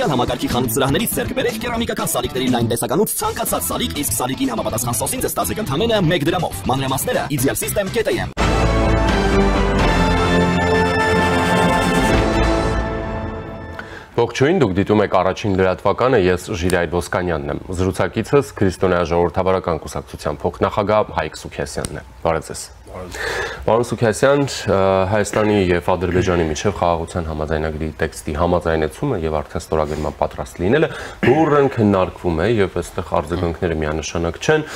Ներկայացրյալ համակարգի խանութ սրահներից ձեռք բերեք կերամիկական սալիկների լայն տեսականուց ցանկացած սալիկ, իսկ սալիկին համապատասխան սոսին ստացեք ընդամենը 1 դրամով։ Մանրամասները idealsystem.am։ Ողջույն, դուք դիտում եք առաջին լրատվականը, ես Ժիրայր Ոսկանյանն եմ։ Զրուցակիցս Քրիստոնեա ժողովրդավարական կուսակցության փոխնախագահ Հայկ Սուքիասյանն է։ Բարև ձեզ։ Պարոն Սուքիասյան, Հայաստանի եւ Ադրբեջանի միջև խաղաղության համաձայնագրի տեքստի համաձայնեցումը եւ արդեն ստորագրման պատրաստ լինելը բուրըն քննարկվում է եւ այստեղ արձագանքները միանշանակ չեն։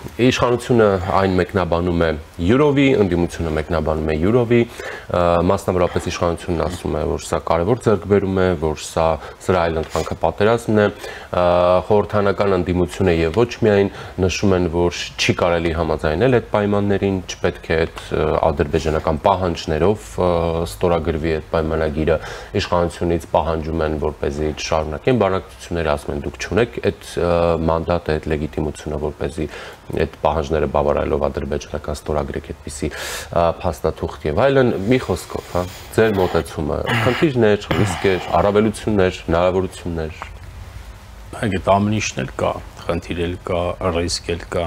Իշխանությունը այն մեկնաբանում է յուրովի, ընդդիմությունը մեկնաբանում է յուրովի, մասնավորապես իշխանությունն ասում է, որ սա կարևոր ձեռքբերում է, որ սա սրա այլ ընտրանքը պատերազմն է, խորհրդանական ընդդիմությունը եւ ոչ միայն նշում են, որ չի կարելի համաձայնել այդ պայմաններին, չպետք է այդ ադրբեջանական պահանջներով ստորագրվի այդ պայմանագիրը, իշխանությունից պահանջում են, որպեսզի շարունակեն բանակցությունները, ասում են դուք չունեք այդ մանդատը, այդ լեգիտիմությունը, որպեսզի այդ պահանջները բավարարելով ադրբեջանական ստորագրեք այդպիսի փաստաթուղթ եւ այլն, մի խոսքով, հա, ձեր մոտեցումը, խնդիրներ, ռիսկեր, առավելություններ, հնարավորություններ։ Այդ ամեն ինչն էլ կա, խնդիր էլ կա, ռիսկ էլ կա,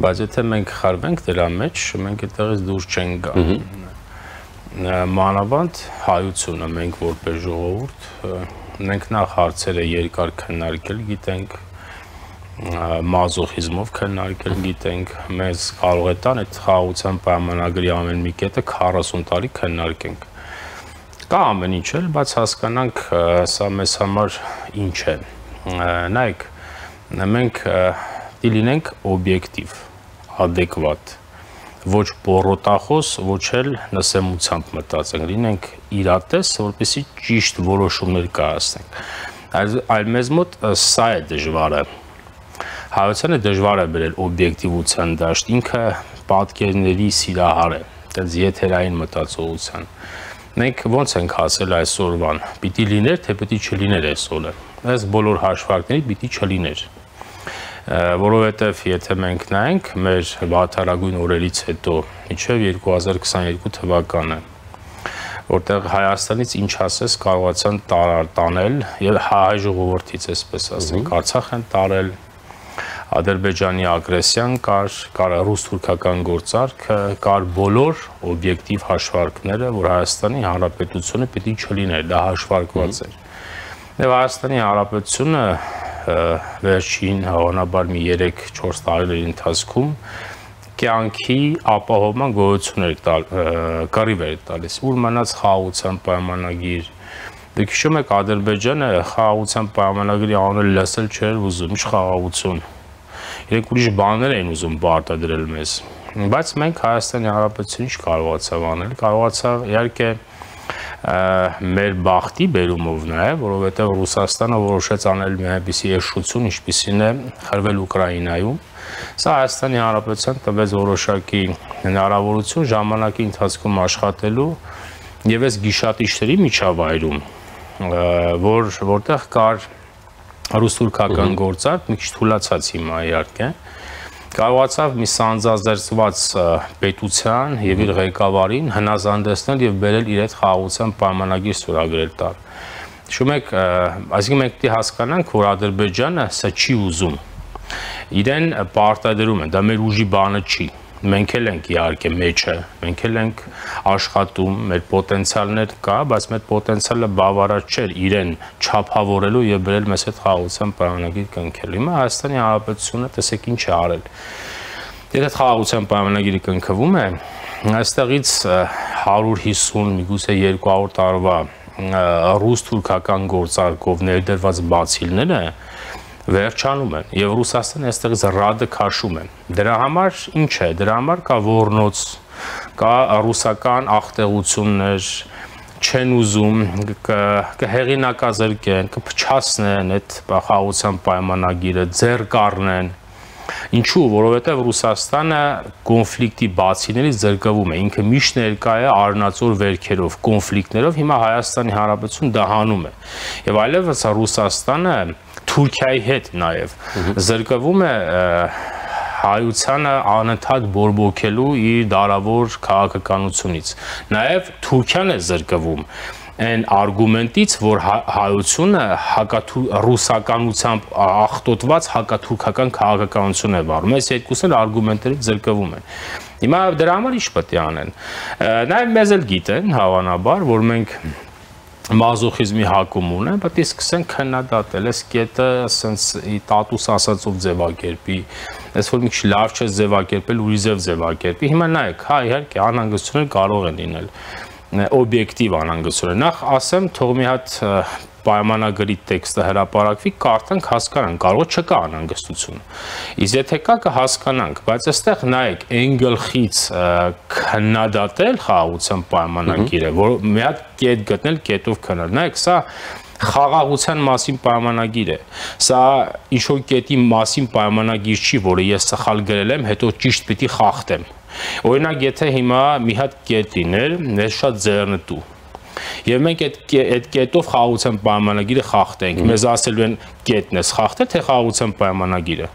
բայց եթե մենք խարվենք դրա մեջ, մենք այդտեղից դուրս չենք գա։ Մանավանդ հայությունը մենք որպես ժողովուրդ, մենք նախ հարցերը երկար քննարկել գիտենք, մազոխիզմով քննարկել գիտենք, մեզ կարող է տան այդ խաղաղության պայմանագրի ամեն մի կետը 40 տարի քննարկենք։ Կա ամեն ինչ էլ, բայց հասկանանք սա մեզ համար ինչ է։ Նայեք, մենք լինենք օբյեկտիվ, adekvat, ոչ պոռոտախոս, ոչ էլ նսեմությամբ մտածենք, լինենք իրատես, որպեսզի ճիշտ որոշումներ կայացնենք։ Այլ մեզ մոտ սա է դժվարը։ Հայությանը դժվար է բերել օբյեկտիվության դաշտ, ինքը պատկերների սիրահար է, այդպես եթերային մտածողության։ Մենք ոնց ենք հասել այսօրվան, պիտի լիներ, թե պիտի չլիներ այսօրը։ Այս բոլոր հաշվարկների պիտի չլիներ։ Որովհետև եթե մենք նայենք մեր վատթարագույն օրերից հետո, մինչև 2022 թվականը, որտեղ Հայաստանից ինչ ասես կարողացան տանել եւ հայ ժողովրդից այսպես ասենք, Արցախ են տարել, Ադրբեջանի ագրեսիան կար ռուս-թուրքական գործարքը, կար բոլոր օբյեկտիվ հաշվարկները, որ Հայաստանի Հանրապետությունը պիտի չլիներ, դա հաշվարկված էր։ Եվ Հայաստանի Հանրապետությունը վերջին հավանաբար մի 3-4 տարիների ընթացքում կյանքի ապահովման գոյություն կռիվ էր տալիս, ուր մնաց խաղաղության պայմանագիր։ Դուք հիշում եք, Ադրբեջանը խաղաղության պայմանագրի անունը լսել չէր ուզում, ինչ խաղաղություն։ Իրենք ուրիշ բաներ էին ուզում պարտադրել մեզ, բայց մենք Հայաստանի Հանրապետությունը ինչ կարողացավ անել, կարողացավ իհարկե մեր բախտի բերումով նաև, որովհետև Ռուսաստանը որոշեց անել մի այնպիսի եշություն, ինչպիսին է խրվել Ուկրաինայում։ Սա Հայաստանի Հանրապետության տվեց որոշակի հնարավորություն ժամանակի ընթացքում աշխատելու եւ այս գիշատիչների միջավայրում, որտեղ կար ռուս-թուրքական գործարք, մի քիչ թուլացած հիմա իհարկե, կարողացավ մի սանձազերծված պետության եւ իր ղեկավարին հնազանդեցնել եւ բերել իր այդ խաղաղության պայմանագիր ստորագրել տալ։ Հիշում եք, այսինքն մենք պետք է հասկանանք, որ Ադրբեջանը սա չի ուզում։ Իրեն պարտադրում են, դա մեր ուժի բանը չի։ Մենք էլ ենք իհարկե մեջը, մենք էլ ենք աշխատում, մեր պոտենցիալներ կա, բայց մեր պոտենցիալը բավարար չէր իրեն չափավորելու եւ բերել մեզ այդ խաղաղության պայմանագիր կնքել։ Հիմա Հայաստանի Հանրապետությունը տեսեք ինչ է արել։ Եթե խաղաղության պայմանագիրը կնքվում է, այստեղից 150, միգուցե 200 տարվա ռուս-թուրքական գործարքով ներդրված բացիլները վերջանում են եւ Ռուսաստանը այստեղից ռադը քաշում է։ Դրա համար ինչ է, դրա համար կա ոռնոց, կա ռուսական աղտեղություններ, չեն ուզում կհեղինակազրկեն, կփչացնեն այդ խաղաղության պայմանագիրը, ձեռ կառնեն։ Ինչու, որովհետև Ռուսաստանը կոնֆլիկտի բացիներից զրկվում է, ինքը միշտ ներկա է արնածոր վերքերով, կոնֆլիկտներով, հիմա Հայաստանի Հանրապետություն դա հանում է։ Եվ այլևս Ռուսաստանը Թուրքիայի հետ նաև զրկվում է հայությանը անընդհատ բորբոքելու իր դարավոր քաղաքականությունից։ Նաև Թուրքիան է զրկվում այն արգումենտից, որ հայությունը ռուսականությամբ աղտոտված հակաթուրքական քաղաքականություն է վարում։ Այս երկուսն էլ արգումենտներից զրկվում են։ Հիմա դրա համար ինչ պետք է անեն։ Նաև մեզ էլ գիտեն, հավանաբար, որ մենք մազոխիզմի հակում ունեն, պետք է սկսենք քննադատել, այս կետը ասենց տատուս ասածով ձևակերպի, այս որ մի քիչ լավ չէ ձևակերպել, ուրի ձևակերպի։ Հիմա նայեք, հա, իհարկե անհանգստություններ կարող են լինել, օբյեկտիվ անհանգստություններ։ Նախ ասեմ, թող մի հատ պայմանագրի տեքստը հրապարակվի, կարդանք, հասկանանք, կարող չկա անհանգստություն։ Իսկ եթե կա, կհասկանանք, բայց այստեղ նայեք, այն գլխից քննադատել խաղաղության պայմանագիրը, որ մի հատ կետ գտնել, կետով քննել։ Նայեք, սա խաղաղության մասին պայմանագիր է։ Սա ինչ-որ կետի մասին պայմանագիր չի, որը ես սխալ գրել եմ, հետո ճիշտ պիտի խախտեմ։ Օրինակ, եթե հիմա մի հատ կետ լիներ, ես շատ ձեռնտու Եվ մենք այդ կետով խաղաղության պայմանագիրը խախտենք, մեզ ասելու են կետն ես խախտել, թե խաղաղության պայմանագիրը։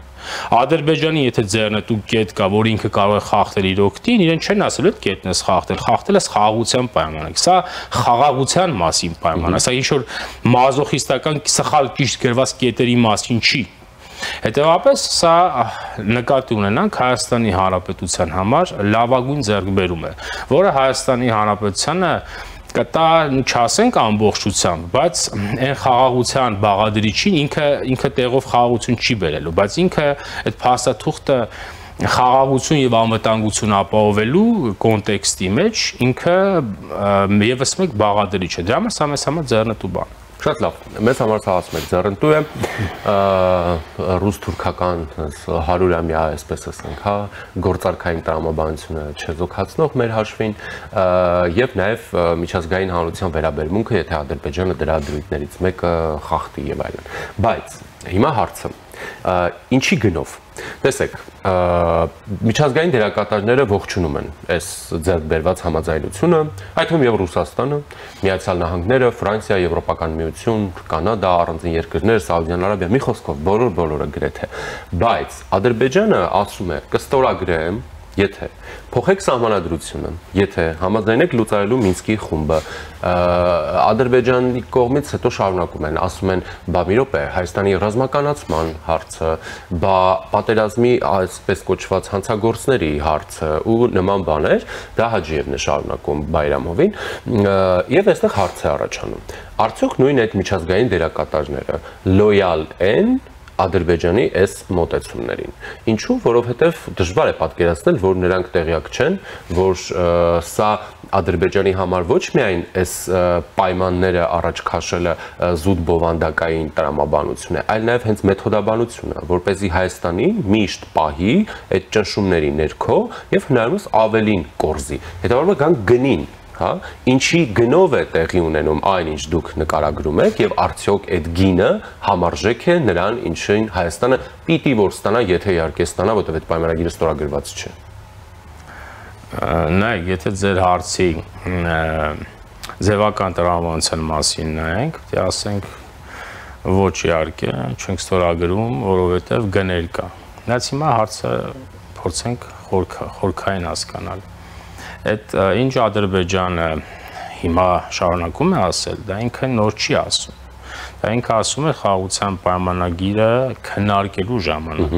Ադրբեջանի եթե ձեռնտու կետ կա, որ ինքը կարող է խախտել իր օգտին, իրեն չեն ասելու այդ կետն ես խախտել, խախտել ես խաղաղության պայմանագիր։ Սա խաղաղության մասին պայման է, սա ինչ-որ մազոխիստական սխալ ճիշտ գրված կետերի մասին չի։ Հետևաբար սա նկատի ունենանք Հայաստանի Հանրապետության համար լավագույն ձեռքբերում է, որը Հայաստանի Հանրապետությանը կտա չասենք ամբողջությամբ, բայց այն խաղաղության բաղադրիչին ինքը տեղով խաղաղություն չի բերելու, բայց ինքը այդ փաստաթուղթը խաղաղություն եւ անվտանգություն ապահովելու կոնտեքստի մեջ ինքը եւս մեկ բաղադրիչ է։ Դրա համար սա մեզ համար ձեռնտու բան։ Շատ լավ, մեզ համար սա ասում եք ձեռնտու է, ռուս-թուրքական 100-ամյա, այսպես ասենք, հա, գործարքային տրամաբանությունը չեզոքացնող մեր հաշվին եւ նաեւ միջազգային հանրության վերաբերմունքը, եթե Ադրբեջանը դրա դրույթներից մեկը խախտի եւ այլն։ Բայց հիմա հարցը ինչի գնով։ Տեսեք, միջազգային դերակատարները ողջունում են այս ձեռք բերված համաձայնությունը, այդ թվում եւ Ռուսաստանը, Միացյալ Նահանգները, Ֆրանսիա, Եվրոպական միություն, Կանադա, առանձին երկրներ, Սաուդյան Արաբիա, մի խոսքով բոլորը գրեթե։ Բայց Ադրբեջանը ասում է՝ կստորագրեմ, եթե փոխեք սահմանադրությունը, եթե համաձայնեք լուծարելու Մինսկի խումբը, Ադրբեջանի կողմից հետո շարունակում են, ասում են, բա մի րոպե, Հայաստանի ռազմականացման հարցը, բա պատերազմի այսպես կոչված հանցագործների հարցը ու նման բաներ, դա Հաջիևն է շարունակում Բայրամովին, եւ այստեղ հարց է առաջանում։ Արդյոք նույն այդ միջազգային դերակատարները լոյալ են Ադրբեջանի այս մոտեցումներին։ Ինչու, որովհետև դժվար է պատկերացնել, որ նրանք տեղյակ չեն, որ սա Ադրբեջանի համար ոչ միայն այս պայմանները առաջ քաշելը զուտ բովանդակային տրամաբանություն է, այլ նաև հենց մեթոդաբանություն է, որպեսզի Հայաստանին միշտ պահի այդ ճնշումների ներքո եւ հնարավորինս ավելին կորզի։ Հետևաբար կան գնին հա, ինչի գնով է տեղի ունենում այն, ինչ դուք նկարագրում եք, եւ արդյոք այդ գինը համարժեք է նրան, ինչին Հայաստանը պիտի որ ստանա, եթե իհարկե ստանա, որտեղ այդ պայմանագիրը ստորագրված չէ։ Նայեք, եթե ձեր հարցի ձևական տրամաբանության մասին նայենք, դե ասենք ոչ իհարկե, չենք ստորագրում, որովհետեւ գներ կա։ Բայց հիմա հարցը փորձենք խորքային հասկանալ։ Այդ ինչ Ադրբեջանը հիմա շարունակում է ասել, դա ինքը նոր չի ասում։ Դա ինքը ասում է խաղաղության պայմանագիրը քննարկելու ժամանակ։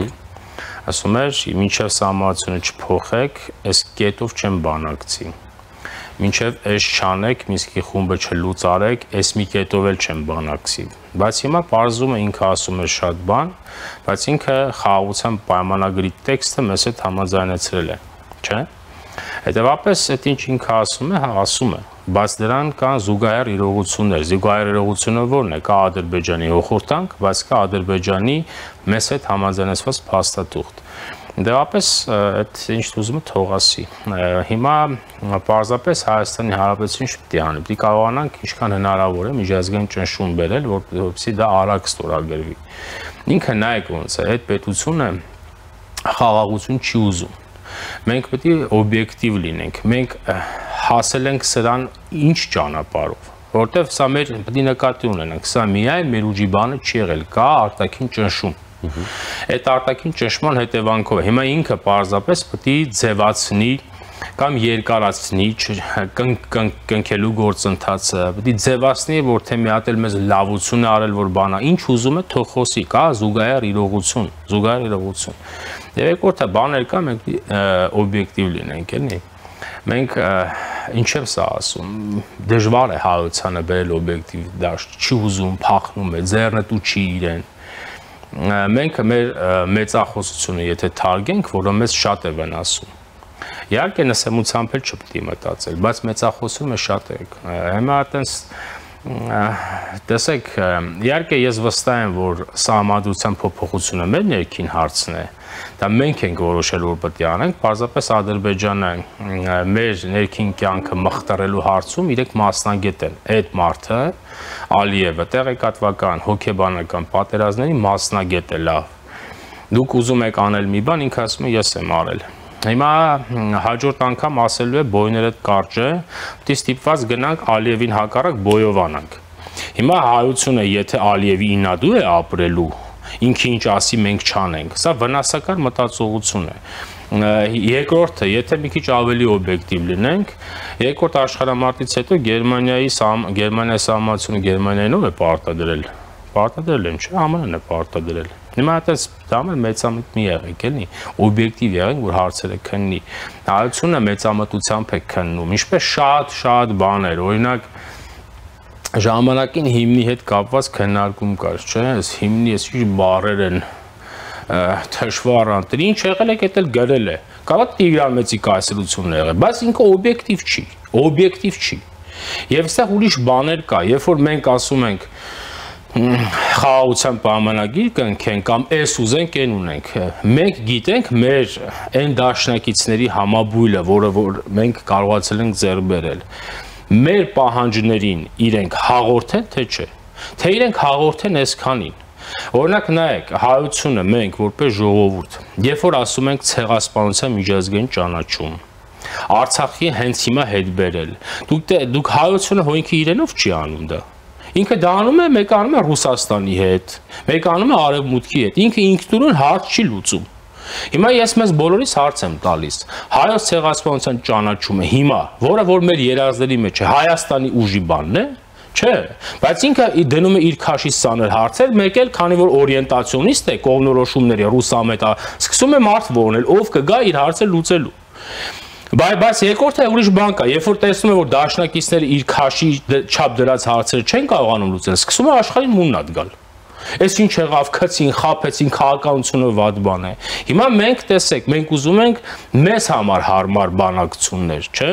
Ասում էր, մինչև սահմանությունը չփոխեք, այս կետով չեմ բանակցի։ Մինչև այս չանեք, Մինսկի խումբը չլուծարեք, այս մի կետով էլ չեմ բանակցի։ Բայց հիմա պարզում է ինքը ասում է շատ բան, բայց ինքը խաղաղության պայմանագրի տեքստը մեզ հետ համաձայնեցրել է, չէ՞։ Հետևաբար այդ ինչ ինքը ասում է, հա ասում է, բայց դրան կան զուգահեռ իրողություններ, զուգահեռ իրողությունը որն է, կա Ադրբեջանի հոխորտանք, բայց կա Ադրբեջանի մեզ հետ համաձայնեցված փաստաթուղթ։ Հետևաբար այդ ինչ ուզում է թող ասի։ Հիմա պարզապես Հայաստանի Հանրապետությունը ինչ պիտի անի, պիտի կարողանանք ինչքան հնարավոր է միջազգային ճնշում բերել, որպեսզի դա արագ ստորագրվի։ Ինքը նայեք ոնց է, այդ պետությունը խաղաղություն չի ուզում։ Մենք պետք է օբյեկտիվ լինենք, մենք հասել ենք սրան ինչ ճանապարհով, որտեվ սա մեր պետք է նկատի ունենանք, սա միայն մեր ուժի բանը չի եղել, կա արտաքին ճնշում։ Այդ արտաքին ճնշման հետևանքով հիմա ինքը պարզապես պետք է ձևացնի կամ երկարացնի կնքելու գործընթացը, պետք է ձևացնի, որ թե մի հատ էլ մեզ լավություն է արել, որ բանա, ինչ ուզում է, թող խոսի, կա զուգահեռ իրողություն։ Եվ երկրորդը բաներ կա, մենք օբյեկտիվ լինենք, էլի։ Մենք ինչ եմ սա ասում, դժվար է հայությանը բերել օբյեկտիվ դաշտ, չի ուզում, փախնում է, ձեռնդ ու չի իրեն։ Մենք մեր մեծախոսությունը եթե թարգենք, որը մեզ շատ է վնասում։ Իհարկե նսեմությամբ էլ չպետք է մտածել, բայց մեծախոսությունը շատ է։ Հիմա այտենց տեսեք, իհարկե ես վստահ եմ, որ սահմանադրության փոփոխությունը մեր ներքին հարցն է։ Դա մենք ենք որոշել, որ պետք է անենք, պարզապես Ադրբեջանը մեր ներքին կյանքը մխտարելու հարցում իրենք մասնագետ են։ Այդ մարդը Ալիևը տեղեկատվական, հոգեբանական պատերազմների մասնագետ է, լավ։ Դուք ուզում եք անել մի բան, ինքը ասում է ես եմ արել։ Հիմա հաջորդ անգամ ասելու է բոյներդ կարճ է, պետք է ստիպված գնանք Ալիևին հակառակ բոյով անանք։ Հիմա հայությունը եթե Ալիևի ինադու է ապրելու, ինքը ինչ ասի մենք չանենք, սա վնասակար մտածողություն է։ Երկրորդը, եթե մի քիչ ավելի օբյեկտիվ լինենք, երկրորդ աշխարհամարտից հետո Գերմանիայի սահմանությունը Գերմանիային ով է պարտադրել։ Պարտադրել են, չէ՞, ԱՄՆ-ն է պարտադրել։ Հիմա այդպես դա մեծամիտ մի եղեք, էլի, օբյեկտիվ եղենք, որ հարցերը քննի։ Հայությունը մեծամտությամբ է քննում, ինչպես շատ բաներ, օրինակ ժամանակին հիմնի հետ կապված քննարկում կար, չէ՞, այս հիմնի այս ինչ բառեր են թշվառ, ինչ եղել է, դա էլ գրել է։ Կարող է Տիգրան Մեծի կայսրությունն եղել, բայց ինքը օբյեկտիվ չի։ Եվ այստեղ ուրիշ բաներ կա, երբ որ մենք ասում ենք խաղաղության պայմանագիր կնքենք կամ էս ուզենք այն ունենք, մենք գիտենք մեր այն դաշնակիցների համաբույլը, որը որ մենք կարողացել ենք ձեռք բերել, մեր պահանջներին իրենք հաղորդեն, թե չէ, թե իրենք հաղորդեն այսքանին։ Օրինակ նայեք, հայությունը մենք որպես ժողովուրդ, երբ որ ասում ենք ցեղասպանության միջազգային ճանաչում, Արցախի հենց հիմա հետ բերել, դուք հայությունը հոյնքի իրենով չի անում դա։ Ինքը դա անում է, մեկը անում է Ռուսաստանի հետ, մեկը անում է Արևմուտքի հետ, ինքը ինքնուրույն հարց չի լուծում։ Հիմա ես մեզ բոլորիս հարց եմ տալիս, հայոց ցեղասպանության ճանաչումը հիմա, որը որ մեր երազների մեջ է, Հայաստանի ուժի բանն է, չէ, բայց ինքը դնում է իր քաշի սաներ հարցեր, մեկ էլ քանի որ օրիենտացիոնիստ է, կողմնորոշումների ռուսամետ, սկսում է մարդ որոնել, ով կգա իր հարցը լուծելու։ Բայց երկրորդը ուրիշ բան կա, երբ որ տեսնում է, որ դաշնակիցները իր քաշի չափ դրած հարցերը չեն կարողանում լուծել, սկսում է աշխարհին մուննատ գալ։ Այս ինչ եղավ, քցին, խաբեցին, քաղաքականությունը վատ բան է։ Հիմա մենք տեսեք, մենք ուզում ենք մեզ համար հարմար բանակցություններ, չէ՞,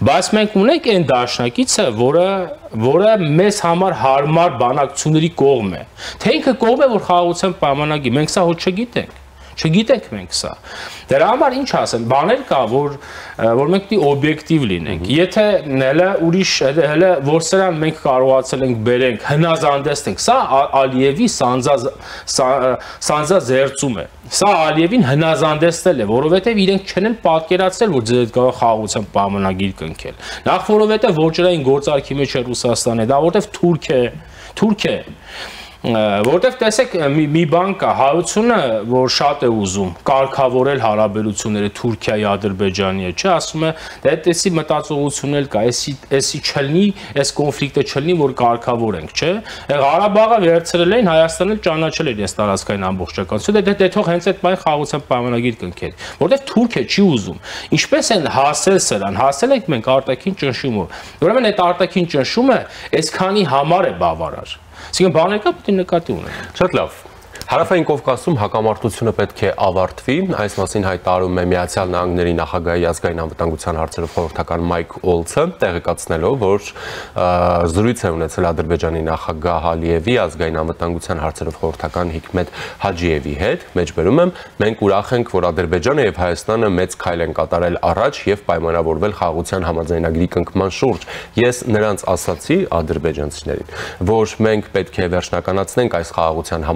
բայց մենք ունենք այն դաշնակիցը, որը մեզ համար հարմար բանակցությունների կողմ է։ Թե ինքը կողմ է, որ խաղաղության պայմանագիր, մենք սա հոչ չգիտենք։ Չգիտենք մենք սա։ Դրա համար ինչ ասեմ, բաներ կա, որ մենք պիտի օբյեկտիվ լինենք։ Եթե հələ ուրիշ հələ որ սրան մենք կարողացել ենք բերենք, հնազանդեցնենք, սա Ալիևի սանձազերծում է։ Սա Ալիևին հնազանդեցնել է, որովհետև իրենք չեն պատկերացրել, որ ձեր կարող խաղաղության պայմանագիր կնքել։ Նախ որովհետև ոչրային գործարքի մեջ է Ռուսաստանը, դա որովհետև Թուրք է։ Որտեվ տեսեք մի բան կա, հայությունը, որ շատ է ուզում կարգավորել հարաբերությունները Թուրքիայի, Ադրբեջանի հետ, չէ, ասում է, դա այդպիսի մտածողություն էլ կա, էսի չլինի, այս կոնֆլիկտը չլինի, որ կարգավորենք, չէ։ Ղարաբաղը վերցրել էին, Հայաստանը ճանաչել էր այս տարածքային ամբողջականությունը, դե թող հենց այդ բան խաղաղության պայմանագիր կնքել, որտեվ Թուրքիա չի ուզում։ Ինչպես են հասել սրան, հասել ենք մենք արտաքին ճնշումով։ Ուրեմն այդ արտաքին ճնշումը այսքանի համար է բավարար։ Այսինքն բաներ կա պետք է նկատի ունենալ։ Շատ լավ։ Հարավային Կովկասում հակամարտությունը պետք է ավարտվի, այս մասին հայտարարում է Միացյալ Նահանգների նախագահի ազգային անվտանգության հարցերով խորհրդական Մայք Օլցը, տեղեկացնելով, որ զրույց է ունեցել Ադրբեջանի նախագահ Ալիևի ազգային անվտանգության հարցերով խորհրդական Հիկմետ Հաջիևի հետ, մեջբերում եմ, մենք ուրախ ենք, որ Ադրբեջանը եւ Հայաստանը մեծ քայլ են կատարել առաջ եւ պայմանավորվել խաղաղության համաձայնագրի կնքման շուրջ։ Ես նրանց ասացի ադրբեջանցիներին, որ մենք պետք է վերջնականացնենք այս խաղաղության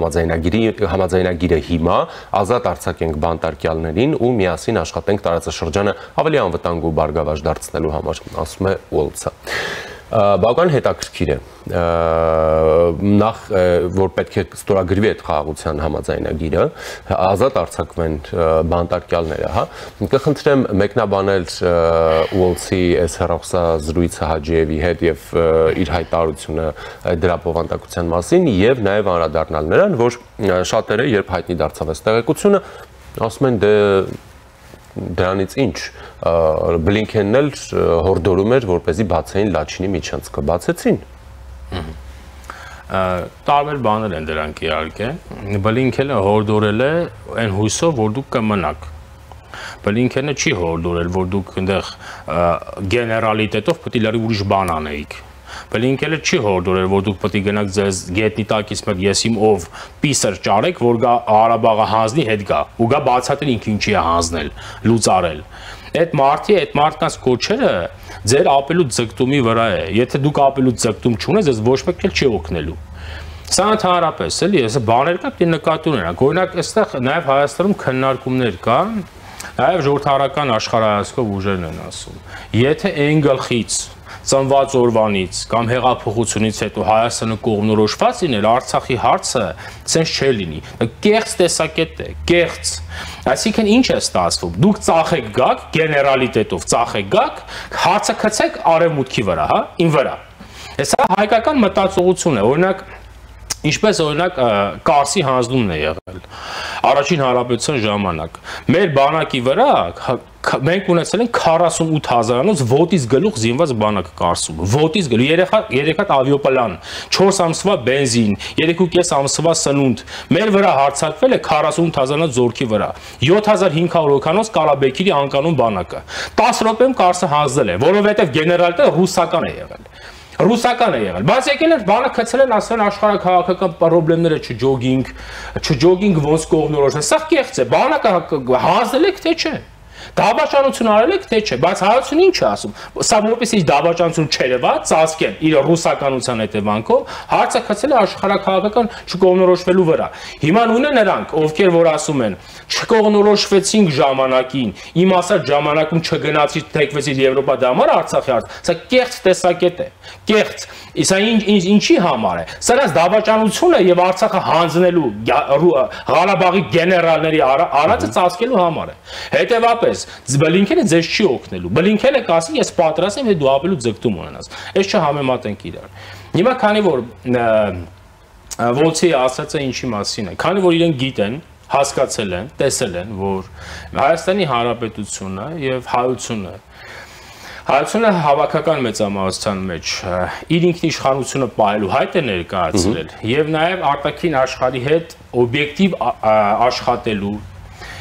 համաձայնագիրը հիմա, ազատ արձակենք բանտարկյալներին ու միասին աշխատենք տարածաշրջանը ավելի անվտանգ ու բարգավաճ դարձնելու համար, ասում է Ուոլցը։ Բավական հետաքրքիր է նախ որ պետք է ստորագրվի այդ խաղաղության համաձայնագիրը ազատ արձակվեն բանտարկյալները հա կխնդրեմ մեկնաբանել Ուոլսի այս հեռախոսազրույցը Հաջիևի հետ եւ իր հայտարարությունը դրա բովանդակության մասին եւ նաեւ անդրադառնալ նրան որ շատերը երբ հայտնի դարձավ այս տեղեկությունը ասում են դե դրանից ինչ Բլինքենն էլ հորդորում էր որպեսզի բացեին Լաչինի միջանցքը բացեցին տարբեր բաներ են դրանք իհարկե Բլինքենը հորդորել է այն հույսով որ դուք կմնաք Բլինքենը չի հորդորել որ դուք այնտեղ գեներալիտետով պետք է լրի ուրիշ բան անեիք Բլինքենը չի հորդորել որ դուք պետք է գնաք ձեզ գետնի տակից մեկ ես իմ ով պիսր ճարեք որ գա Ղարաբաղը հանձնի հետ գա ու գա բացատրի ինքը ինչի է հանձնել լուծարել Այդ մարդկանց կոչերը ձեր ապելուտ ձգտումի վրա է եթե դուք ապելուտ ձգտում չունես ես ոչ մեկ էլ չի օգնելու Սա ընդհանրապես էլի ես բաներ կա պետք է նկատի ունենանք օրինակ այստեղ նաև Հայաստանում քննարկումներ կան նաև ժողովրդական աշխարհայացքով ուժերն են ասում եթե այն գլխից ծնված օրվանից կամ հեղափոխությունից հետո Հայաստանը կողմնորոշված լիներ Արցախի հարցը ցենց չէ լինի կեղծ տեսակետ է կեղծ այսինքն ինչ է ստացվում դուք ծախեք գաք գեներալիտետով ծախեք գաք հարցը գցեք արևմուտքի վրա հա ին վրա հեսա հայկական մտածողություն է օրինակ Ինչպես օրինակ Կարսի հանձնումն է եղել առաջին հանրապետության ժամանակ մեր բանակի վրա մենք ունեցել ենք 48000-անոց ոտից գլուխ զինված բանակ Կարսում ոտից գլուխ 3 հատ ավիոպլան 4 ամսվա բենզին 3.5 ամսվա սնունդ մեր վրա հարձակվել է 48000-անոց զորքի վրա 7500 հոգանոց Կարաբեկիրի անկանոն բանակը 10 րոպեում Կարսը հանձնել է որովհետև գեներալը ռուսական է եղել Ռուսական է եղել, բայց եկել են բանը գցել են ասեն աշխարհաքաղաքական խնդիրները չջոգինգ ոնց կողմնորոշեն, սա կեղծ է, բանակը հանձնել եք թե չէ, դավաճանություն արել եք թե չէ, բայց հայությունը ինչ է ասում, սա որպես դավաճանություն չերևա, ծածկեն իր ռուսականության հետևանքով, հարցը գցել է աշխարհաքաղաքական չկողմնորոշվելու վրա։ Հիմա նույնը նրանք, ովքեր որ ասում են, չկողմնորոշվեցինք ժամանակին, իմ ասած ժամանակում չգնացի թեկվեցի Եվրոպա դամար Արցախի հարց, սա կեղծ տեսակետ է, կեղծ, սա ինչի համար է, սրանց դավաճանությունը եւ Արցախը հանձնելու Ղարաբաղի գեներալների արածը ծածկելու համար է։ Հետևաբար Բլինքենը ձեզ չի օգնելու։ Բլինքենը կասի ես պատրաստ եմ, դու ապելու ձգտում ունենաս։ Այս չհամեմատենք իրար։ Հիմա քանի որ Ուոլսի ասածը ինչի մասին է, քանի որ իրենք գիտեն, հասկացել են, տեսել են, որ Հայաստանի Հանրապետությունը եւ Հայությունը հավաքական մեծամասնության մեջ իր ինքնիշխանությունը պահելու հայտ է ներկայացրել եւ նաեւ արտաքին աշխարհի հետ օբյեկտիվ աշխատելու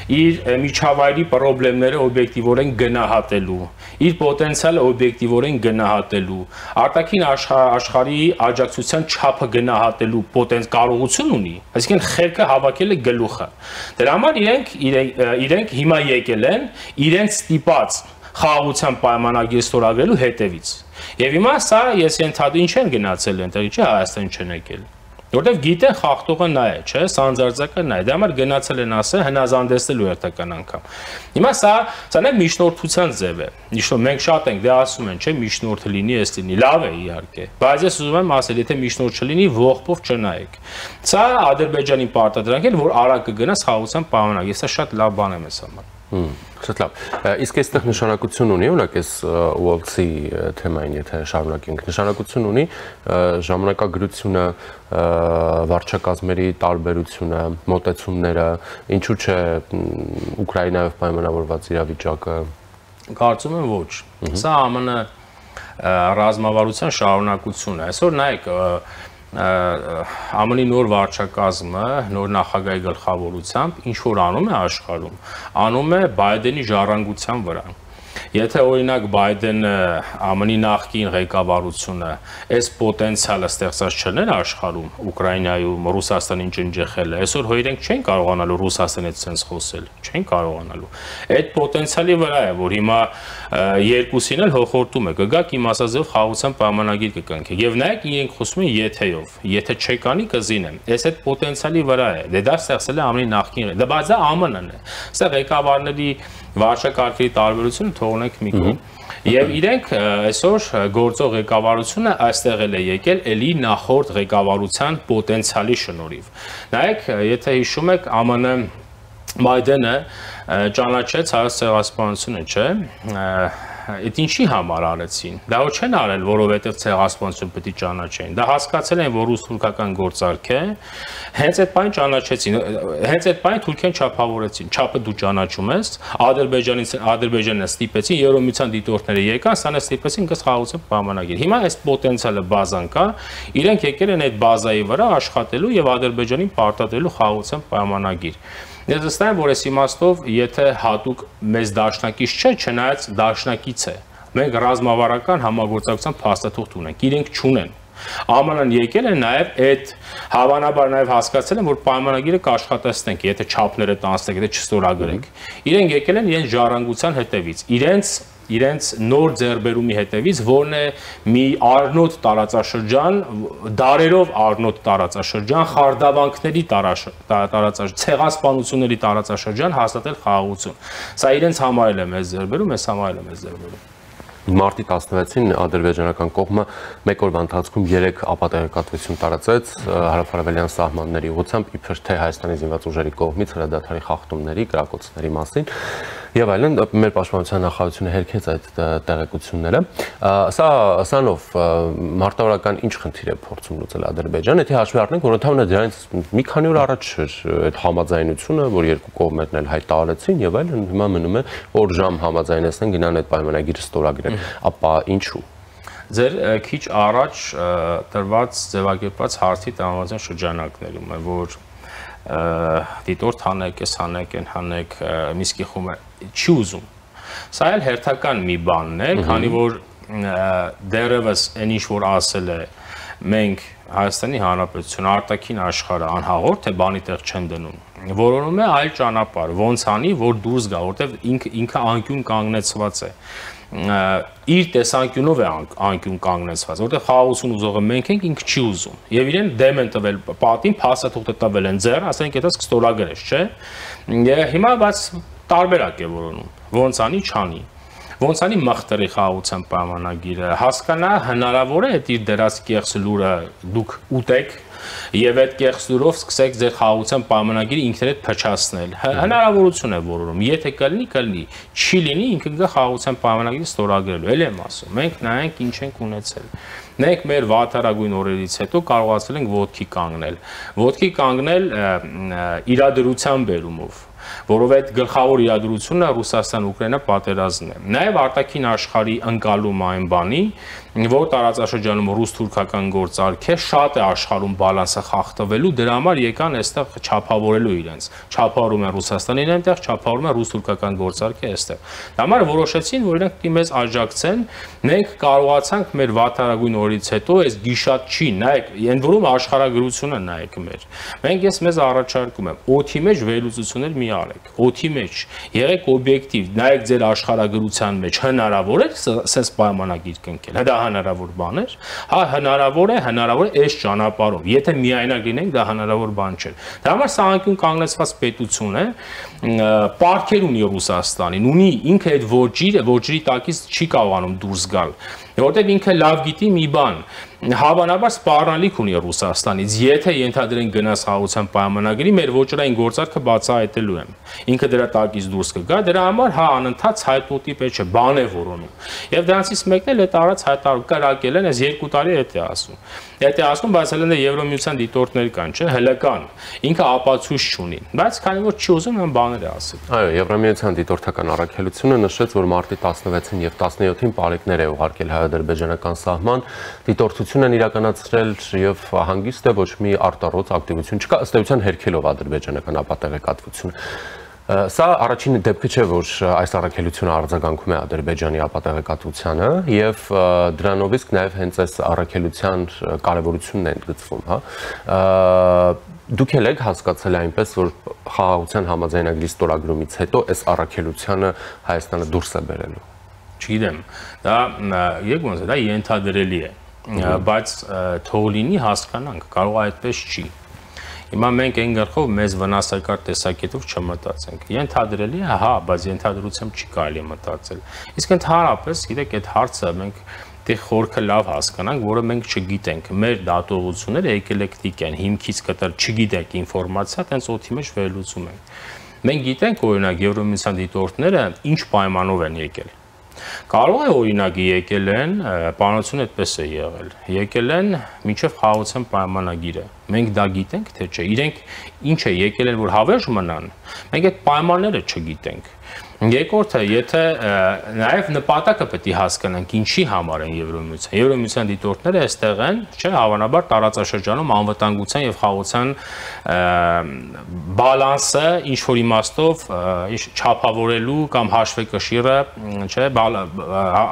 իր միջավայրի խնդիրները օբյեկտիվորեն գնահատելու, իր պոտենցիալը օբյեկտիվորեն գնահատելու, արտաքին աշխարհի աջակցության չափը գնահատելու կարողություն ունի, այսինքն խելքը հավաքել է գլուխը։ Դրա համար իրենք հիմա եկել են իրենց ստիպած խաղաղության պայմանագիր ստորագրելու հետևից։ Եվ հիմա սա ես ենթադրում ինչ են գնացել այնտեղ, չէ՞ Հայաստան չեն եկել։ Որտեվ գիտեն խախտողը նա է, չէ՞, սանձարձակը նա է։ Դա համար գնացել են ասել հնազանդեցնելու երթական անգամ։ Հիմա սա նաև միջնորդության ձև է։ Մենք շատ ենք դե ասում են, չէ՞, միջնորդը լինի, էս լինի, լավ է իհարկե։ Բայց ես ուզում եմ ասել, եթե միջնորդ չլինի, ողբով չնայեք։ Սա Ադրբեջանի պարտադրանք է, որ արագ կգնաս խաղաղության պայմանագիր։ Սա շատ լավ բան է մեզ համար։ Շատ լավ։ Իսկ այստեղ նշանակություն ունի, օրինակ այս Ուոլսի թեմային, եթե շարունակենք, նշանակություն ունի ժամանակագրությունը, վարչակազմերի տարբերությունը, մոտեցումները, ինչու՞ չէ Ուկրաինայով պայմանավորված իրավիճակը։ Կարծում եմ ոչ։ Սա ԱՄՆ ռազմավարության շարունակություն է։ Այսօր նայեք ԱՄՆ-ի նոր վարչակազմը, նոր նախագահի գլխավորությամբ ինչ որ անում է աշխարհում, անում է Բայդենի ժառանգության վրա։ Եթե օրինակ Բայդենը ԱՄՆ-ի նախկին ղեկավարությունը այս պոտենցիալը ստեղծած չներ աշխարհում, Ուկրաինայում, Ռուսաստանին ջնջել է, այսօր իրենք չեն կարողանալու Ռուսաստանի հետ sense խոսել, չեն կարողանալու։ Այդ պոտենցիալի վրա է, որ հիմա երկուսին էլ հոխորտում է, կգաք իմ ասածով խաղաղության պայմանագիր կկնքեք։ Եվ նայեք իրենք խոսում են եթեով, եթե չեկանի կզինեմ։ Այս այդ պոտենցիալի վրա է։ Դե դա ստեղծել է ԱՄՆ-ի նախկին, բայց դա ԱՄՆ-ն է։ Սա ղեկավարների վարչակարգերի տարբերությունը թողնենք մի կողմ։ Եվ իրենք այսօր գործող ղեկավարությունը այստեղ է եկել էլի նախորդ ղեկավարության պոտենցիալի շնորհիվ։ Նայեք, եթե հիշում եք, ԱՄՆ Բայդենը ճանաչեց հայոց ցեղասպանությունը, չէ՞։ Այդ ինչի համար արեցին։ Դա ոչ չեն արել, որովհետև ցեղասպանությունը պետք է ճանաչեն։ Դա հասկացել են, որ ռուս-թուրքական գործարք է, հենց այդ բանը ճանաչեցին, հենց այդ բանը թուրքեն չափավորեցին։ Չափը դու ճանաչում ես, Ադրբեջանը ստիպեցին, Եվրոմիության դիտորդները եկան, սանը ստիպեցին գս խաղաղության պայմանագիր։ Հիմա այս պոտենցիալը բազան կա, իրենք եկել են այդ բազայի վրա աշխատելու եւ Ադրբեջանին պարտադրելու խաղաղության պայմանագիր։ Ես վստահ եմ, որ այս իմաստով, եթե հատուկ մեծ դաշնակից չէ, չնայած դաշնակից է, մենք ռազմավարական համագործակցության փաստաթուղթ ունենք, իրենք չունեն։ ԱՄՆ-ն եկել է նաև այդ հավանաբար նաև հասկացել են, որ պայմանագիրը կաշխատեցնենք, եթե չափները տանցնենք, եթե չստորագրենք։ Իրենք եկել են իրենց ժառանգության հետևից, իրենց նոր ձեռբերումի հետևից, որն է մի առնոտ տարածաշրջան, դարերով առնոտ տարածաշրջան, խարդավանքների տարածաշրջան, ցեղասպանությունների տարածաշրջան հաստատել խաղաղություն։ Սա իրենց համարել է մեծ ձեռբերում, ես համարել եմ մեծ ձեռբերում։ Մարտի 16-ին ադրբեջանական կողմը մեկ օրվա ընթացքում 3 ապատեղեկատվություն տարածեց հարավարևելյան սահմանների ուղղությամբ, իբր թե Հայաստանի զինված ուժերի կողմից հրադադարի խախտումների, կրակոցների մասին եւ այլն, մեր պաշտպանության նախարարությունը հերքեց այդ տեղեկությունները։ Սանով մարտավարական ինչ խնդիր է փորձում լուծել Ադրբեջանը, եթե հաշվի առնենք, որ ընդհանրապես դրանից մի քանի օր առաջ էր այդ համաձայնությունը, որ երկու կողմերն էլ հայտարարեցին եւ այլն, հիմա մնում է օր ժամ համաձայնեցնեն գնան այդ պայմանագիրը ստորագրել, ապա ինչու։ Ձեր քիչ առաջ տրված ձևակերպված հարցի տրամադրության շրջանակներում է, որ դիտորդ հանեք, ես հանեք, Միսկի խումբը չի ուզում։ Սա էլ հերթական մի բանն է, քանի որ դեռևս այն ինչ որ ասել է, մենք Հայաստանի Հանրապետությունը արտաքին աշխարհը անհաղորդ թե բանի տեղ չեն դնում։ Որոնում է այլ ճանապարհ, ոնց անի, որ դուրս գա, որտեղ ինքը անկյուն կանգնեցված է։ Իր տեսանկյունով է անկյուն կանգնեցված, որտեղ խաղաղություն ուզողը մենք ենք, ինքը չի ուզում։ Եվ իրեն դեմ են տվել պատին, փաստաթուղթը տվել են ձեռ, ասենք եթե ստորագրես, չէ։ Հիմա բայց տարբերակ է որոնում։ Ոնց անի, չանի։ Ոնց անի մախտերի խաղաղության պայմանագիրը, հասկանա հնարավոր է այդ իր դրած կեղծ լուրը դուք ուտեք եւ այդ կեղծ լուրով սկսեք ձեր խաղաղության պայմանագիրը ինքներդ փչացնել։ Հնարավորություն է որոնում, եթե կլինի, չի լինի, ինքը գա խաղաղության պայմանագիրը ստորագրելու։ Էլ եմ ասում, մենք նայենք ինչ ենք ունեցել։ Մենք մեր վատարագույն օրերից հետո կարողացել ենք ոտքի կանգնել իրադրության բերումով, որովհետև գլխավոր իրադրությունը Ռուսաստան-Ուկրաինա պատերազմն է։ Նաև արտաքին աշխարհի ընկալում այն բանի, որ տարածաշրջանում ռուս-թուրքական գործարք է, շատ է աշխարհում բալանսը խախտվելու, դրա համար եկան այստեղ չափավորելու իրենց։ Չափավորում են Ռուսաստանին այնտեղ, չափավորում են ռուս-թուրքական գործարքը այստեղ։ Դա համար որոշեցին, որ իրենք պիտի մեզ աջակցեն, մենք կարողացանք մեր վատարագույն օրից հետո այս գիշատ չի, նայեք, այն որում աշխարհագրությունը նայեք մեր։ Մենք մեզ առաջարկում եմ, օդի մեջ վերլուծություններ մի արեք, օդի մեջ եղեք օբյեկտիվ, նայեք ձեր աշխարհագրության մեջ հնարավոր է sense պայմանագիր կնքել։ Դա հնարավոր բան էր, հա հնարավոր է այս ճանապարհով։ Եթե միայնակ լինենք, դա հնարավոր բան չէ։ Դա համար սա անկյուն կանգնեցված պետություն է, պարտքեր ունի Ռուսաստանին, ունի ինքը այդ ոճրի տակից չի կարողանում դուրս գալ, որտեղ ինքը լավ գիտի մի բան, հավանաբար սպառնալիք ունի Ռուսաստանից, եթե ենթադրենք գնաս խաղաղության պայմանագրի, մեր ոճրային գործարքը բացահայտելու եմ։ Ինքը դրա տակից դուրս կգա, դրա համար հա անընդհատ հայտնոտի պետք է, բան է որոնում։ Եվ դրանցից մեկն էլ այդ արած հայտարարել են, այս 2 տարի հետ է ասում։ Այդ է ասում, բայց հենց Եվրոմիության դիտորդներ կան, չէ, հելական։ Ինքը ապացույց չունի, բայց քանի որ չի ուզում, նա բաներ է ասել։ Այո, Եվրոմիության դիտորդական առաքելությունը նշեց, որ մարտի 16-ին եւ 17-ին պարեկներ է ուղարկել հայ-ադրբեջանական սահման, դիտորդություն են իրականացրել եւ հանգիստ է ոչ մի արտառոց ակտիվություն չկա, ըստ էության հերքելով ադրբեջանական ապատեղեկատվությունը։ Սա առաջին դեպքը չէ, որ այս առաքելությունը արձագանքում է Ադրբեջանի ապատեղեկատվությանը եւ դրանով իսկ նաեւ հենց այս առաքելության կարեւորությունն է ընդգծվում, հա։ Դուք եք հասկացել այնպես, որ խաղաղության համաձայնագրի ստորագրումից հետո այս առաքելությունը Հայաստանը դուրս է բերելու։ Չգիտեմ, դա ենթադրելի է, բայց թող լինի հասկանանք, կարող այդպես չի։ Հիմա մենք այն գլխով մեզ վնասակար տեսակետով չմտածենք։ Ենթադրելի է, հա, բայց ենթադրությամբ չի կարելի մտածել։ Իսկ ընդհանրապես, գիտեք, այդ հարցը մենք դե խորքը լավ հասկանանք, որը մենք չգիտենք։ Մեր դատողությունները էկլեկտիկ են, հիմքից կտրել չգիտենք ինֆորմացիա, տենց օդի մեջ վերլուծում ենք։ Մենք գիտենք, օրինակ, Եվրոմիության դիտորդները ինչ պայմանով են եկել։ Կարող է օրինակի եկել են, պանոցությունը այդպես է եղել, եկել են մինչև խաղաղության պայմանագիրը։ Մենք դա գիտենք, թե չէ, իրենք ինչ է եկել են, որ հավերժ մնան, մենք այդ պայմանները չգիտենք։ Երկրորդը, եթե նաև նպատակը պետք է հասկանանք ինչի համար են Եվրոմիության։ Եվրոմիության դիտորդները այստեղ են, չէ, հավանաբար տարածաշրջանում անվտանգության եւ խաղաղության բալանսը ինչ որ իմաստով չափավորելու կամ հաշվեկշիռը, չէ,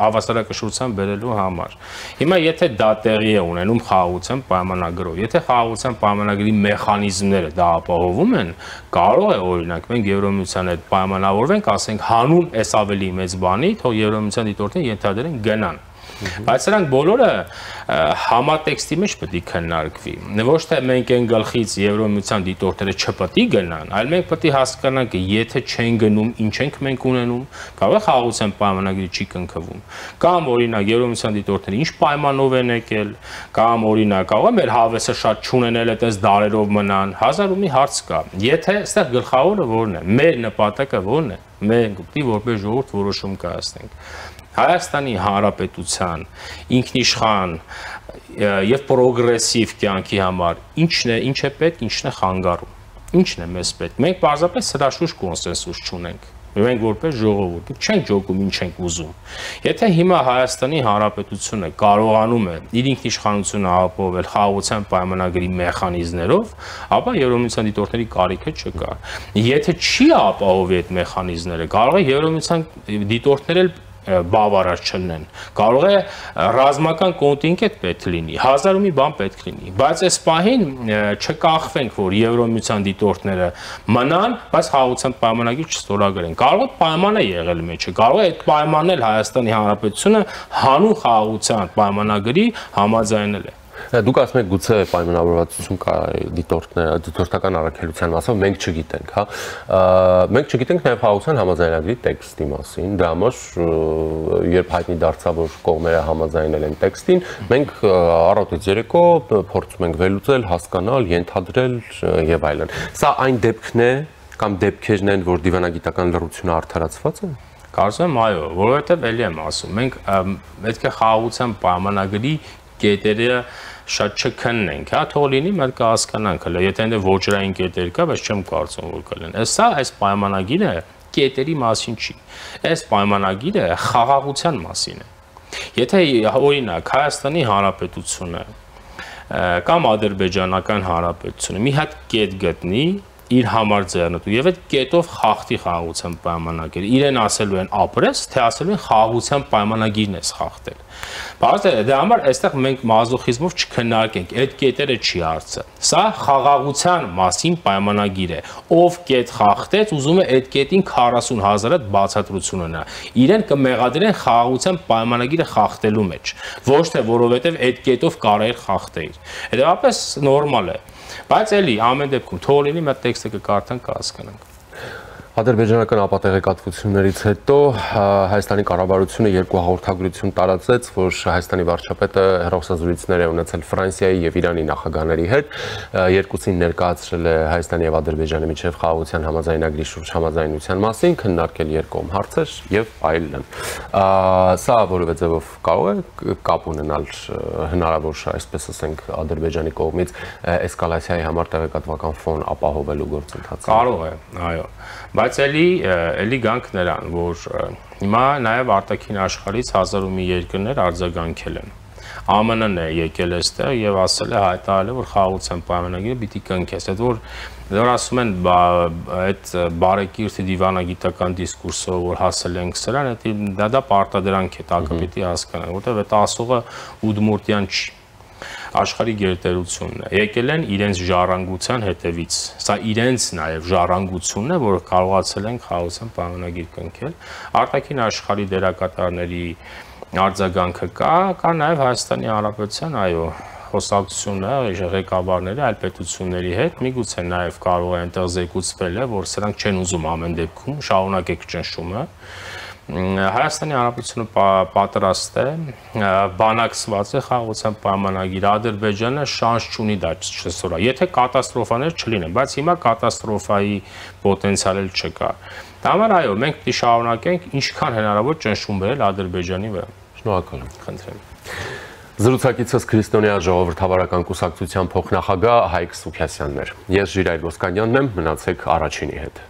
հավասարակշռության բերելու համար։ Հիմա եթե դա տեղի է ունենում խաղաղության պայմանագրով, եթե խաղաղության պայմանագրի մեխանիզմները դա ապահովում են, կարող է օրինակ մենք Եվրոմիության հետ պայմանավորվենք, ասենք հանուն էս ավելի մեծ բանի, թող Եվրոմիության դիտորդները ենթադրեն գնան։ Բայց սրանք բոլորը համատեքստի մեջ պետք է քննարկվի։ Ոչ թե մենք այն գլխից Եվրոմիության դիտորդները չպետք է գնան, այլ մենք պետք է հասկանանք, եթե չեն գնում, ինչ ենք մենք ունենում, կարող է խաղաղության պայմանագրի չի կնքվում։ Կամ օրինակ Եվրոմիության դիտորդները ինչ պայմանով են եկել, կամ օրինակ կարող է մեր հավեսը շատ չունենել, այդպես դարերով մնան, հազար ու մի հարց կա։ Եթե այստեղ գլխավորը որն է, մեր նպատակը որն է, մենք պետք է որպես ժողովուրդ որոշում կայացնենք։ Հայաստանի Հանրապետության ինքնիշխան եւ պրոգրեսիվ կյանքի համար ինչ է պետք, ինչն է խանգարում, ինչն է մեզ պետք։ Մենք պարզապես հրաշուշ կոնսենսուս չունենք։ Մենք որպես ժողովուրդ չենք ջոկում ինչ ենք ուզում։ Եթե հիմա Հայաստանի Հանրապետությունը կարողանում է իր ինքնիշխանությունը ապահովել խաղաղության պայմանագրի մեխանիզմներով, ապա Եվրոմիության դիտորդների կարիքը չկա։ Եթե չի ապահովի այդ մեխանիզմները, կարող է Եվրոմիության դիտորդները բավարար չլինեն։ Կարող է ռազմական կոնտինգենտ պետք լինի, հազար ու մի բան պետք լինի, բայց այս պահին չկախվենք, որ Եվրոմիության դիտորդները մնան, բայց խաղաղության պայմանագիր չստորագրեն։ Կարող է պայման է եղել մեջը, կարող է այդ պայմանն էլ Հայաստանի Հանրապետությունը հանուն խաղաղության պայմանագրի համաձայնել է։ Դուք ասում եք գուցե պայմանավորվածություն կա դիտորդական առաքելության մասով, մենք չգիտենք, հա։ Մենք չգիտենք նաև խաղաղության համաձայնագրի տեքստի մասին, դրա համար երբ հայտնի դարձավ, որ կողմերը համաձայնել են տեքստին, մենք առավոտից երեկո փորձում ենք վերլուծել, հասկանալ, ենթադրել եւ այլն։ Սա այն դեպքն է կամ դեպքերն են, որ դիվանագիտական լռությունը արդարացված է։ Կարծում եմ, այո, որովհետեւ ելի եմ ասում, մենք պետք է խաղաղության պայմանագրի կետերը շատ չքննենք, հա, թող լինի, մենք կհասկանանք, հələ եթե այնտեղ ոչրային կետեր կա, բայց չեմ կարծում, որ կլինեն։ Այս պայմանագիրը կետերի մասին չի։ Այս պայմանագիրը խաղաղության մասին է։ Եթե օրինակ Հայաստանի Հանրապետությունը կամ Ադրբեջանական Հանրապետությունը մի հատ կետ գտնի իր համար ձեռնտու եւ այդ կետով խախտի խաղաղության պայմանագիրը, իրեն ասելու են ապրես, թե ասելու են խաղաղության պայմանագիրն է խախտել։ Բայց դրա համար այստեղ մենք մազոխիզմով չքննարկենք, այդ կետերը չի հարցը։ Սա խաղաղության մասին պայմանագիր է։ Ով կետ խախտեց, ուզում է այդ կետին 40,000 հատ բացատրություն ունենա։ Իրեն կմեղադրեն խաղաղության պայմանագիրը խախտելու մեջ, ոչ թե որովհետեւ այդ կետով կարելի խախտել։ Հետևաբար նորմալ է։ Բայց էլի ամեն դեպքում թող լինի մեր տեքստը կկարդանք կհասկանանք։ Ադրբեջանական ապատեղեկատվություններից հետո Հայաստանի կառավարությունը երկու հաղորդագրություն տարածեց, որ Հայաստանի վարչապետը հեռախոսազրույցներ է ունեցել Ֆրանսիայի եւ Իրանի նախագահների հետ, երկուսին ներկայացրել է Հայաստանի եւ Ադրբեջանի միջև խաղաղության համաձայնագրի շուրջ համաձայնության մասին, քննարկել երկկողմ հարցեր եւ այլն։ Սա որևէ ձևով կարող է կապ ունենալ հնարավոր, այսպես ասենք, Ադրբեջանի կողմից էսկալացիայի համար տեղեկատվական ֆոն ապահովելու գործընթացը։ Կարող է, այո։ Բայց էլի գանք նրան, որ հիմա նաև արտաքին աշխարհից հազար ու մի երկրներ արձագանքել են։ ԱՄՆ-ն է եկել այստեղ եւ ասել է, հայտարարել է, որ խաղաղության պայմանագիրը պիտի կնքես։ Այդ որ ասում են այդ բարեկիրթ դիվանագիտական դիսկուրսով, որ հասել ենք սրան, դա պարտադրանք է, տակը պիտի հասկանանք, որտեղ այդ ասողը Ուդմուրտյան չի։ Աշխարհի գերտերությունն է։ Եկել են իրենց ժառանգության հետևից։ Սա իրենց նաև ժառանգությունն է, որ կարողացել են խաղաղության պայմանագիր կնքել։ Արտաքին աշխարհի դերակատարների արձագանքը կա նաև Հայաստանի Հանրապետության, այո, խոսակցությունը, ղեկավարները այլ պետությունների հետ միգուցե նաև կարող է այնտեղ զեկուցվել է, որ սրանք չեն ուզում ամեն դեպքում շարունակեք ճնշումը։ Հայաստանի Հանրապետությունը պատրաստ է, բանակցված է խաղաղության պայմանագիր, Ադրբեջանը շանս չունի դա չսորա, եթե կատաստրոֆաներ չլինեն, բայց հիմա կատաստրոֆայի պոտենցիալ էլ չկա։ Դա համար այո, մենք պիտի շարունակենք ինչքան հնարավոր ճնշում բերել Ադրբեջանի վրա։ Շնորհակալ եմ։ Խնդրեմ։ Զրուցակիցս Քրիստոնյա ժողովրդավարական կուսակցության փոխնախագահ Հայկ Սուքասյանն էր։ Ես Ժիրայր Ոսկանյանն եմ, մնացեք Առաջինի հետ։